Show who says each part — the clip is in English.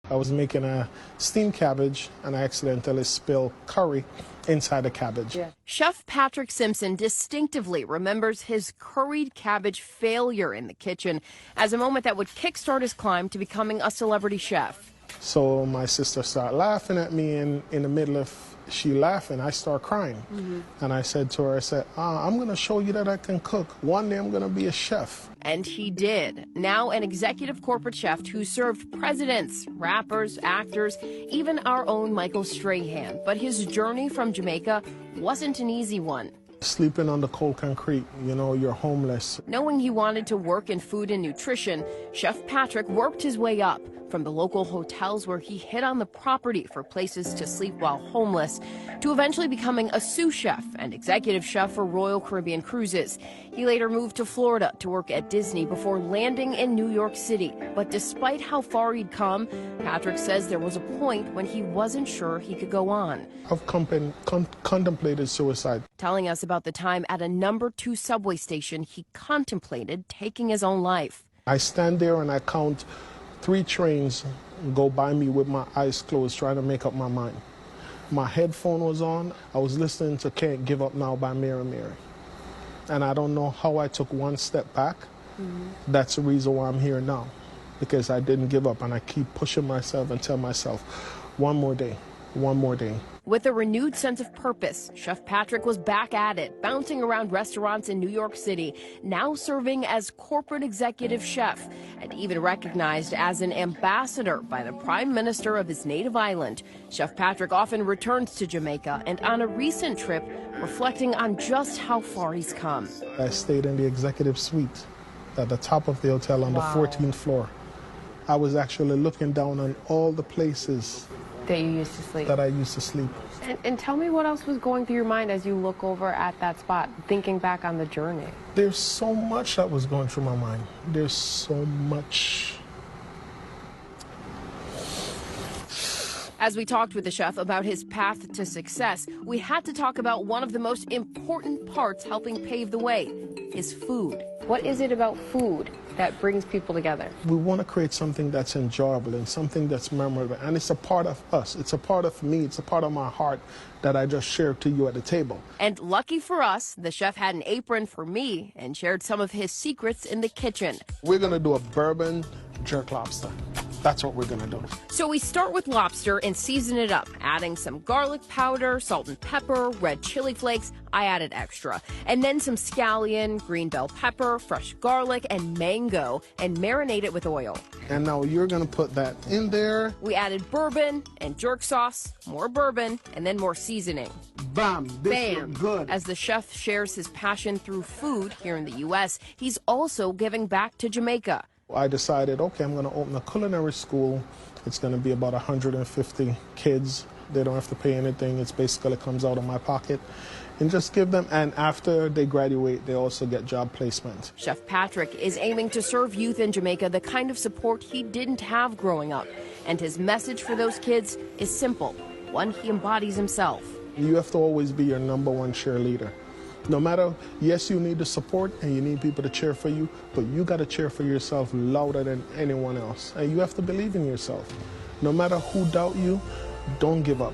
Speaker 1: I was making a steamed cabbage and I accidentally spilled curry inside the cabbage.
Speaker 2: Yeah. Chef Patrick Simpson distinctively remembers his curried cabbage failure in the kitchen as a moment that would kickstart his climb to becoming a celebrity chef.
Speaker 1: So my sister started laughing at me, and in the middle of she laughing, I start crying. And I said to her, I'm going to show you that I can cook. One day I'm going to be a chef.
Speaker 2: And he did. Now an executive corporate chef who served presidents, rappers, actors, even our own Michael Strahan. But his journey from Jamaica wasn't an easy one.
Speaker 1: Sleeping on the cold concrete, you're homeless.
Speaker 2: Knowing he wanted to work in food and nutrition, Chef Patrick worked his way up from the local hotels where he hid on the property for places to sleep while homeless, to eventually becoming a sous chef and executive chef for Royal Caribbean Cruises. He later moved to Florida to work at Disney before landing in New York City. But despite how far he'd come, Patrick says there was a point when he wasn't sure he could go on.
Speaker 1: I've contemplated suicide.
Speaker 2: Telling us about the time at a number 2 subway station he contemplated taking his own life.
Speaker 1: I stand there and I count 3 trains go by me with my eyes closed, trying to make up my mind. My headphone was on. I was listening to Can't Give Up Now by Mary Mary. And I don't know how I took one step back. That's the reason why I'm here now, because I didn't give up and I keep pushing myself and tell myself, one more day, one more day.
Speaker 2: With a renewed sense of purpose, Chef Patrick was back at it, bouncing around restaurants in New York City, now serving as corporate executive chef, and even recognized as an ambassador by the Prime Minister of his native island. Chef Patrick often returns to Jamaica, and on a recent trip, reflecting on just how far he's come.
Speaker 1: I stayed in the executive suite at the top of the hotel on the 14th floor. I was actually looking down on all the places
Speaker 2: that you used to sleep.
Speaker 1: That I used to sleep.
Speaker 2: And tell me what else was going through your mind as you look over at that spot, thinking back on the journey.
Speaker 1: There's so much that was going through my mind. There's so much.
Speaker 2: As we talked with the chef about his path to success, we had to talk about one of the most important parts helping pave the way, his food. What is it about food that brings people together?
Speaker 1: We want to create something that's enjoyable and something that's memorable. And it's a part of us. It's a part of me. It's a part of my heart that I just shared to you at the table.
Speaker 2: And lucky for us, the chef had an apron for me and shared some of his secrets in the kitchen.
Speaker 1: We're going to do a bourbon jerk lobster. That's what we're going to do.
Speaker 2: So we start with lobster and season it up, adding some garlic powder, salt and pepper, red chili flakes. I added extra. And then some scallion, green bell pepper, fresh garlic, and mango, and marinate it with oil.
Speaker 1: And now you're going to put that in there.
Speaker 2: We added bourbon and jerk sauce, more bourbon, and then more seasoning.
Speaker 1: Bam! This looks good.
Speaker 2: As the chef shares his passion through food here in the U.S., he's also giving back to Jamaica.
Speaker 1: I decided, okay, I'm going to open a culinary school. It's going to be about 150 kids. They don't have to pay anything. It's basically comes out of my pocket. And just give them, and after they graduate, they also get job placement.
Speaker 2: Chef Patrick is aiming to serve youth in Jamaica the kind of support he didn't have growing up. And his message for those kids is simple, one he embodies himself.
Speaker 1: You have to always be your #1 cheerleader. No matter, yes, you need the support and you need people to cheer for you, but you got to cheer for yourself louder than anyone else. And you have to believe in yourself. No matter who doubt you, don't give up.